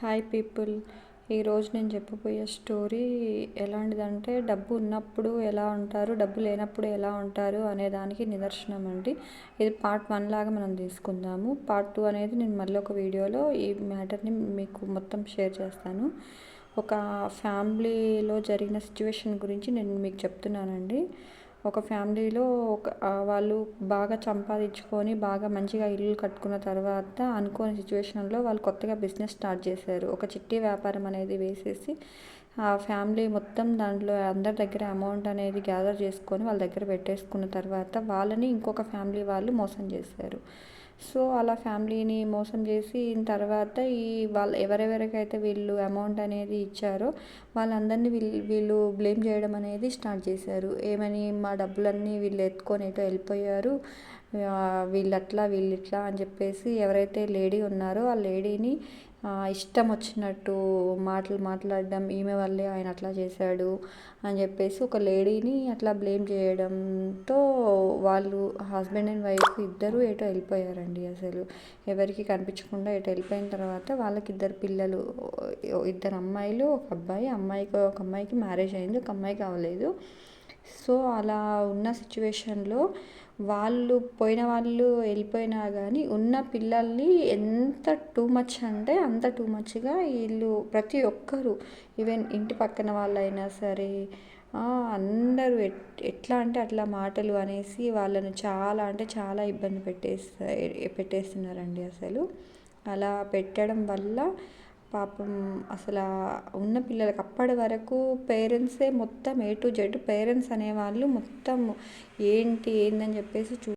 Hi people. ఈరోజు నేను చెప్పబోయే స్టోరీ ఎలాంటిదంటే, డబ్బు ఉన్నప్పుడు ఎలా ఉంటారు, డబ్బు లేనప్పుడు ఎలా ఉంటారు అనే దానికి నిదర్శనం అండి. ఇది పార్ట్ 1 లాగా మనం తీసుకుందాము. పార్ట్ 2 అనేది నేను మళ్ళీ ఒక వీడియోలో ఈ మ్యాటర్ని మీకు మొత్తం షేర్ చేస్తాను. ఒక ఫ్యామిలీలో జరిగిన సిచ్యువేషన్ గురించి నేను మీకు చెప్తున్నానండి. ఒక ఫ్యామిలీలో వాళ్ళు బాగా సంపాదించుకొని బాగా మంచిగా ఇల్లు కట్టుకున్న తర్వాత అనుకోని సిచ్యువేషన్లో వాళ్ళు కొత్తగా బిజినెస్ స్టార్ట్ చేశారు. ఒక చిట్టి వ్యాపారం అనేది వేసేసి ఆ ఫ్యామిలీ మొత్తం దాంట్లో అందరి దగ్గర అమౌంట్ అనేది గ్యాదర్ చేసుకొని వాళ్ళ దగ్గర పెట్టేసుకున్న తర్వాత వాళ్ళని ఇంకొక ఫ్యామిలీ వాళ్ళు మోసం చేశారు. సో అలా ఫ్యామిలీని మోసం చేసి తర్వాత వాళ్ళు ఎవరెవరికైతే వీళ్ళు అమౌంట్ అనేది ఇచ్చారో వాళ్ళందరినీ వీళ్ళు బ్లేమ్ చేయడం అనేది స్టార్ట్ చేశారు. ఏమని, మా డబ్బులన్నీ వీళ్ళు ఎత్తుకొని ఎటో వెళ్ళిపోయారు, వీళ్ళట్లా వీళ్ళిట్లా అని చెప్పేసి ఎవరైతే లేడీ ఉన్నారో ఆ లేడీని ఇష్టం వచ్చినట్టు మాట్లాడడం, ఈమె వల్లే ఆయన అట్లా చేశాడు అని చెప్పేసి ఒక లేడీని అట్లా బ్లేమ్ చేయడంతో వాళ్ళు హస్బెండ్ అండ్ వైఫ్ ఇద్దరు ఎటో వెళ్ళిపోయారండి. అసలు ఎవరికి కనిపించకుండా ఎటో వెళ్ళిపోయిన తర్వాత వాళ్ళకి ఇద్దరు పిల్లలు, ఇద్దరు అమ్మాయిలు ఒక అబ్బాయి. ఒక అమ్మాయికి మ్యారేజ్ అయింది, ఒక అమ్మాయికి అవ్వలేదు. సో అలా ఉన్న సిచ్యువేషన్లో వాళ్ళు వెళ్ళిపోయినా కానీ ఉన్న పిల్లల్ని ఎంత టూ మచ్ అంటే అంత టూ మచ్గా వీళ్ళు ప్రతి ఒక్కరు, ఈవెన్ ఇంటి పక్కన వాళ్ళైనా సరే అందరూ ఎట్లా అంటే అట్లా మాటలు అనేసి వాళ్ళను చాలా అంటే చాలా ఇబ్బంది పెట్టేస్తున్నారండి. అసలు అలా పెట్టడం వల్ల పాపం అసలు ఉన్న పిల్లలకి అప్పటి వరకు పేరెంట్సే మొత్తం A to Z పేరెంట్స్ అనేవాళ్ళు మొత్తం ఏందని చెప్పేసి